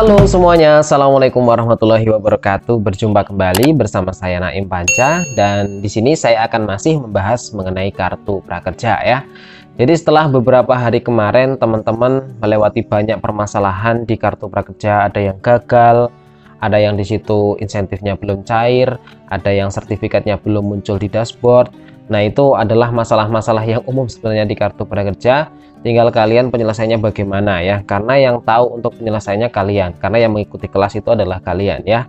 Halo semuanya, Assalamualaikum warahmatullahi wabarakatuh. Berjumpa kembali bersama saya Naim Panca, dan di sini saya akan masih membahas mengenai kartu prakerja ya. Jadi setelah beberapa hari kemarin teman-teman melewati banyak permasalahan di kartu prakerja, ada yang gagal, ada yang di situ insentifnya belum cair, ada yang sertifikatnya belum muncul di dashboard. Nah, itu adalah masalah-masalah yang umum sebenarnya di kartu prakerja. Tinggal kalian penyelesaiannya bagaimana ya, karena yang tahu untuk penyelesaiannya kalian, karena yang mengikuti kelas itu adalah kalian ya.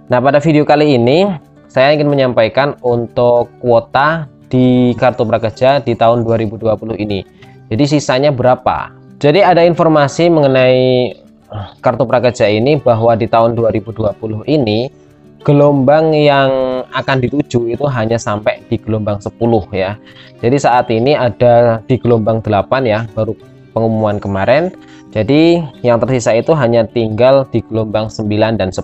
Nah, pada video kali ini saya ingin menyampaikan untuk kuota di kartu prakerja di tahun 2020 ini. Jadi sisanya berapa? Jadi ada informasi mengenai kartu prakerja ini bahwa di tahun 2020 ini gelombang yang akan dituju itu hanya sampai di gelombang 10 ya. Jadi saat ini ada di gelombang 8 ya, baru pengumuman kemarin. Jadi yang tersisa itu hanya tinggal di gelombang 9 dan 10.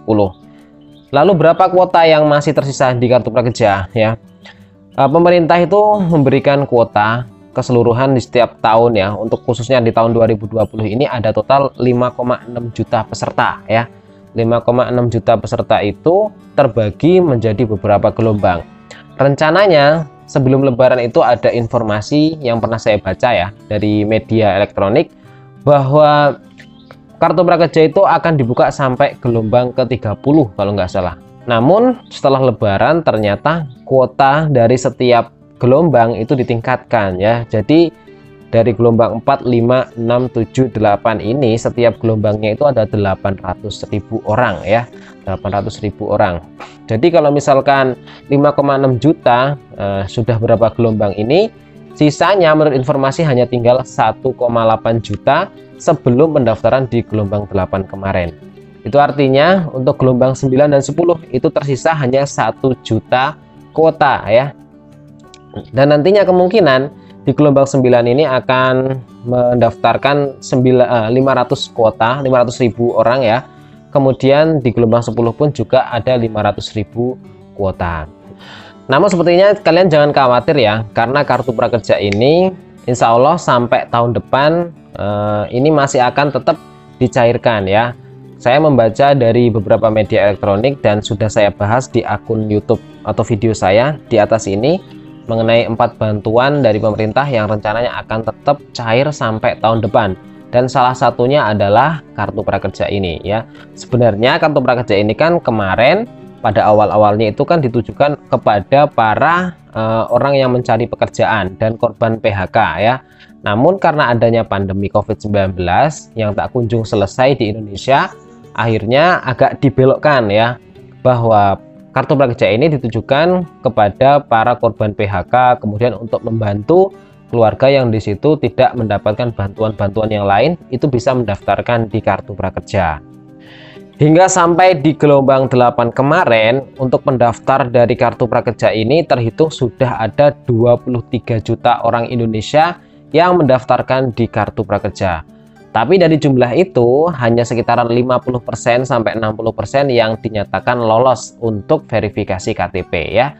Lalu berapa kuota yang masih tersisa di kartu prakerja ya? Pemerintah itu memberikan kuota keseluruhan di setiap tahun ya. Untuk khususnya di tahun 2020 ini ada total 5,6 juta peserta ya. 5,6 juta peserta itu terbagi menjadi beberapa gelombang. Rencananya sebelum lebaran itu ada informasi yang pernah saya baca ya dari media elektronik bahwa kartu prakerja itu akan dibuka sampai gelombang ke-30 kalau nggak salah. Namun setelah lebaran ternyata kuota dari setiap gelombang itu ditingkatkan ya. Jadi dari gelombang 4, 5, 6, 7, 8 ini setiap gelombangnya itu ada 800.000 orang ya, 800.000 orang. Jadi kalau misalkan 5,6 juta sudah berapa gelombang ini, sisanya menurut informasi hanya tinggal 1,8 juta sebelum pendaftaran di gelombang 8 kemarin. Itu artinya untuk gelombang 9 dan 10 itu tersisa hanya 1 juta kuota ya. Dan nantinya kemungkinan di gelombang 9 ini akan mendaftarkan 500 kuota, 500.000 orang ya. Kemudian di gelombang 10 pun juga ada 500.000 kuota. Namun sepertinya kalian jangan khawatir ya, karena kartu prakerja ini insya Allah sampai tahun depan ini masih akan tetap dicairkan ya. Saya membaca dari beberapa media elektronik dan sudah saya bahas di akun YouTube atau video saya di atas ini mengenai 4 bantuan dari pemerintah yang rencananya akan tetap cair sampai tahun depan, dan salah satunya adalah kartu prakerja ini ya. Sebenarnya kartu prakerja ini kan kemarin pada awal-awalnya itu kan ditujukan kepada para orang yang mencari pekerjaan dan korban PHK ya. Namun karena adanya pandemi COVID-19 yang tak kunjung selesai di Indonesia, akhirnya agak dibelokkan ya, bahwa kartu prakerja ini ditujukan kepada para korban PHK, kemudian untuk membantu keluarga yang di situ tidak mendapatkan bantuan-bantuan yang lain, itu bisa mendaftarkan di kartu prakerja. Hingga sampai di gelombang 8 kemarin, untuk pendaftar dari kartu prakerja ini terhitung sudah ada 23 juta orang Indonesia yang mendaftarkan di kartu prakerja. Tapi dari jumlah itu hanya sekitaran 50% sampai 60% yang dinyatakan lolos untuk verifikasi KTP ya.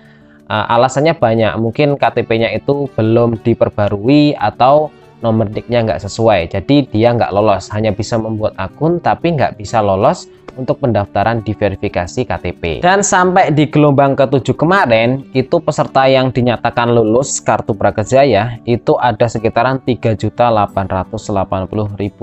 Alasannya banyak, mungkin KTP-nya itu belum diperbarui atau nomor NIK-nya nggak sesuai, jadi dia nggak lolos, hanya bisa membuat akun tapi nggak bisa lolos untuk pendaftaran di verifikasi KTP. Dan sampai di gelombang ke-7 kemarin itu peserta yang dinyatakan lulus kartu prakerja ya, itu ada sekitaran 3.880.000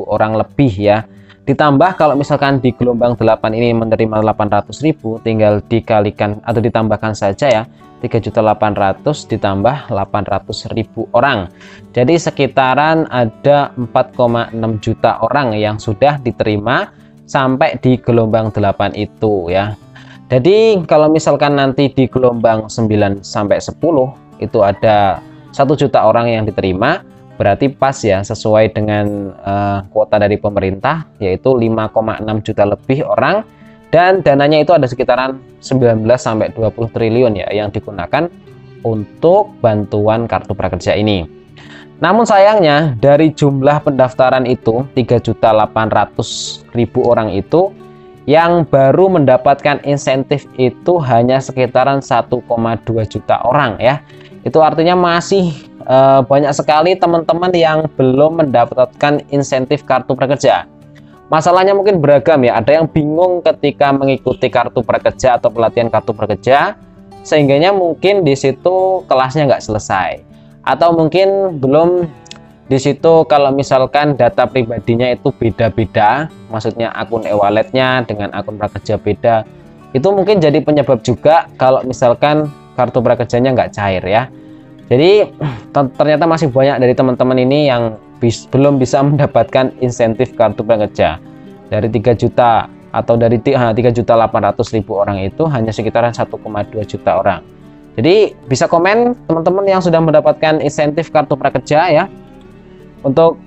orang lebih ya. Ditambah kalau misalkan di gelombang 8 ini menerima 800.000, tinggal dikalikan atau ditambahkan saja ya, 3.800.000 ditambah 800.000 orang. Jadi sekitaran ada 4,6 juta orang yang sudah diterima sampai di gelombang 8 itu ya. Jadi kalau misalkan nanti di gelombang 9 sampai 10 itu ada 1 juta orang yang diterima, berarti pas ya, sesuai dengan kuota dari pemerintah, yaitu 5,6 juta lebih orang, dan dananya itu ada sekitaran 19 sampai 20 triliun ya yang digunakan untuk bantuan kartu prakerja ini. Namun sayangnya dari jumlah pendaftaran itu 3.800.000 orang itu, yang baru mendapatkan insentif itu hanya sekitaran 1,2 juta orang ya. Itu artinya masih banyak sekali teman-teman yang belum mendapatkan insentif kartu prakerja. Masalahnya mungkin beragam ya, ada yang bingung ketika mengikuti kartu prakerja atau pelatihan kartu prakerja, sehingganya mungkin di situ kelasnya nggak selesai, atau mungkin belum di situ kalau misalkan data pribadinya itu beda-beda, maksudnya akun e-walletnya dengan akun prakerja beda, itu mungkin jadi penyebab juga kalau misalkan kartu prakerjanya nggak cair ya. Jadi ternyata masih banyak dari teman-teman ini yang belum bisa mendapatkan insentif kartu prakerja. Dari 3 juta atau dari 3.800.000 orang itu hanya sekitaran 1,2 juta orang. Jadi bisa komen teman-teman yang sudah mendapatkan insentif kartu prakerja ya, untuk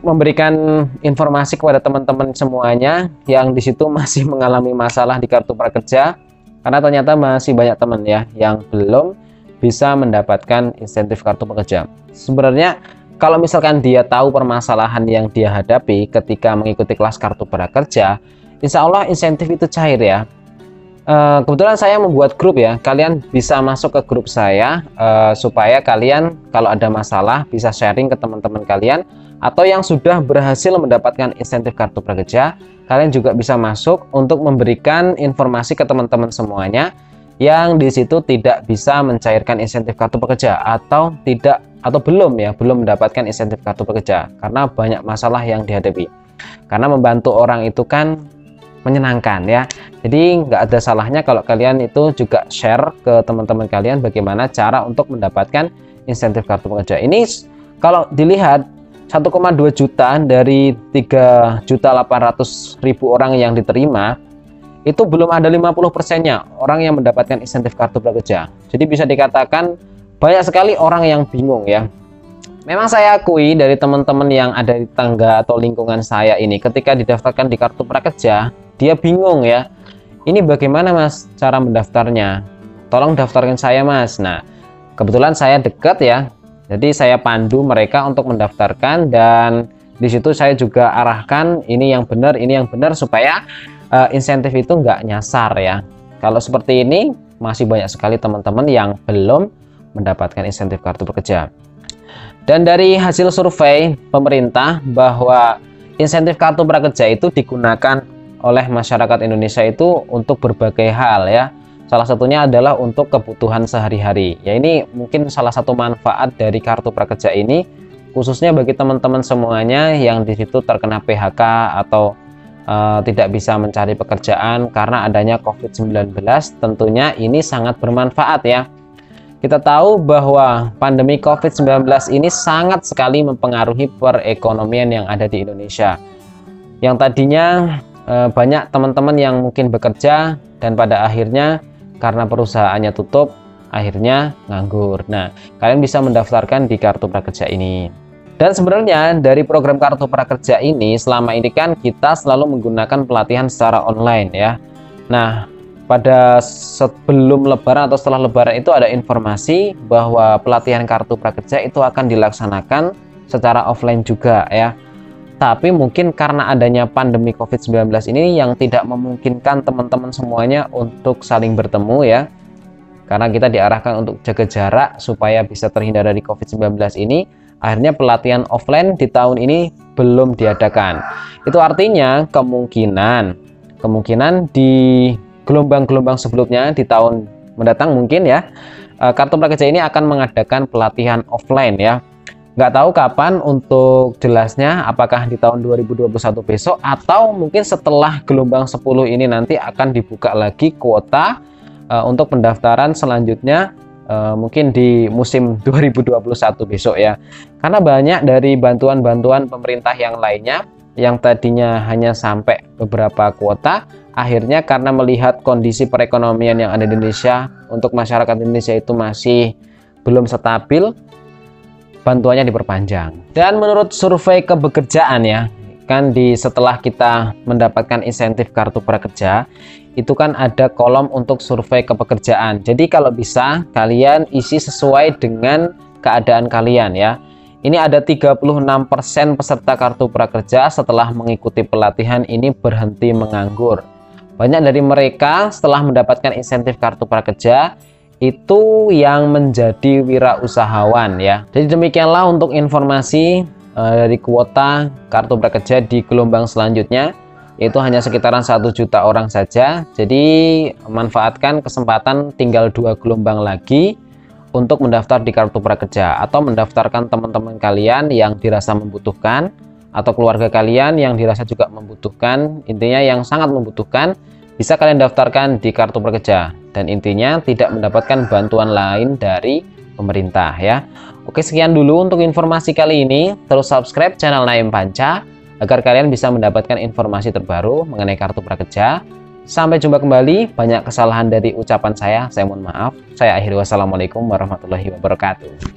memberikan informasi kepada teman-teman semuanya yang di situ masih mengalami masalah di kartu prakerja, karena ternyata masih banyak teman ya yang belum bisa mendapatkan insentif kartu prakerja. Sebenarnya kalau misalkan dia tahu permasalahan yang dia hadapi ketika mengikuti kelas kartu prakerja, insya Allah insentif itu cair ya. Kebetulan saya membuat grup ya, kalian bisa masuk ke grup saya supaya kalian kalau ada masalah bisa sharing ke teman-teman kalian, atau yang sudah berhasil mendapatkan insentif kartu prakerja, kalian juga bisa masuk untuk memberikan informasi ke teman-teman semuanya yang di situ tidak bisa mencairkan insentif kartu prakerja atau belum mendapatkan insentif kartu prakerja karena banyak masalah yang dihadapi. Karena membantu orang itu kan menyenangkan ya, jadi nggak ada salahnya kalau kalian itu juga share ke teman-teman kalian bagaimana cara untuk mendapatkan insentif kartu prakerja. Ini kalau dilihat 1,2 juta dari 3.800.000 orang yang diterima, itu belum ada 50%-nya orang yang mendapatkan insentif kartu prakerja. Jadi bisa dikatakan banyak sekali orang yang bingung ya. Memang saya akui dari teman-teman yang ada di tangga atau lingkungan saya ini, ketika didaftarkan di kartu prakerja, dia bingung ya, ini bagaimana mas cara mendaftarnya, tolong daftarkan saya mas. Nah kebetulan saya dekat ya, jadi saya pandu mereka untuk mendaftarkan, dan di situ saya juga arahkan ini yang benar supaya insentif itu nggak nyasar ya. Kalau seperti ini masih banyak sekali teman-teman yang belum mendapatkan insentif kartu prakerja. Dan dari hasil survei pemerintah bahwa insentif kartu prakerja itu digunakan oleh masyarakat Indonesia itu untuk berbagai hal ya. Salah satunya adalah untuk kebutuhan sehari-hari. Ya ini mungkin salah satu manfaat dari kartu prakerja ini, khususnya bagi teman-teman semuanya yang di situ terkena PHK atau tidak bisa mencari pekerjaan karena adanya COVID-19. Tentunya ini sangat bermanfaat ya. Kita tahu bahwa pandemi COVID-19 ini sangat sekali mempengaruhi perekonomian yang ada di Indonesia. Yang tadinya banyak teman-teman yang mungkin bekerja dan pada akhirnya karena perusahaannya tutup, akhirnya nganggur. Nah, kalian bisa mendaftarkan di kartu prakerja ini. Dan sebenarnya dari program kartu prakerja ini selama ini kan kita selalu menggunakan pelatihan secara online ya. Nah, pada sebelum lebaran atau setelah lebaran itu ada informasi bahwa pelatihan kartu prakerja itu akan dilaksanakan secara offline juga ya. Tapi mungkin karena adanya pandemi COVID-19 ini yang tidak memungkinkan teman-teman semuanya untuk saling bertemu ya. Karena kita diarahkan untuk jaga jarak supaya bisa terhindar dari COVID-19 ini, akhirnya pelatihan offline di tahun ini belum diadakan. Itu artinya kemungkinan di gelombang-gelombang sebelumnya di tahun mendatang mungkin ya, kartu prakerja ini akan mengadakan pelatihan offline ya. Nggak tahu kapan untuk jelasnya, apakah di tahun 2021 besok atau mungkin setelah gelombang 10 ini nanti akan dibuka lagi kuota untuk pendaftaran selanjutnya, mungkin di musim 2021 besok ya. Karena banyak dari bantuan-bantuan pemerintah yang lainnya yang tadinya hanya sampai beberapa kuota, akhirnya karena melihat kondisi perekonomian yang ada di Indonesia, untuk masyarakat Indonesia itu masih belum stabil, bantuannya diperpanjang. Dan menurut survei kebekerjaan ya, kan setelah kita mendapatkan insentif kartu prakerja, itu kan ada kolom untuk survei kepekerjaan. Jadi kalau bisa kalian isi sesuai dengan keadaan kalian ya. Ini ada 36% peserta kartu prakerja setelah mengikuti pelatihan ini berhenti menganggur. Banyak dari mereka setelah mendapatkan insentif kartu prakerja itu yang menjadi wirausahawan ya. Jadi demikianlah untuk informasi dari kuota kartu prakerja di gelombang selanjutnya. yaitu hanya sekitaran 1 juta orang saja. Jadi manfaatkan kesempatan tinggal 2 gelombang lagi untuk mendaftar di Kartu Prakerja, atau mendaftarkan teman-teman kalian yang dirasa membutuhkan atau keluarga kalian yang dirasa juga membutuhkan. Intinya yang sangat membutuhkan bisa kalian daftarkan di Kartu Prakerja, dan intinya tidak mendapatkan bantuan lain dari pemerintah ya. Oke, sekian dulu untuk informasi kali ini. Terus subscribe channel Naim Panca agar kalian bisa mendapatkan informasi terbaru mengenai Kartu Prakerja. Sampai jumpa kembali. Banyak kesalahan dari ucapan saya mohon maaf. Saya akhiri, wassalamualaikum warahmatullahi wabarakatuh.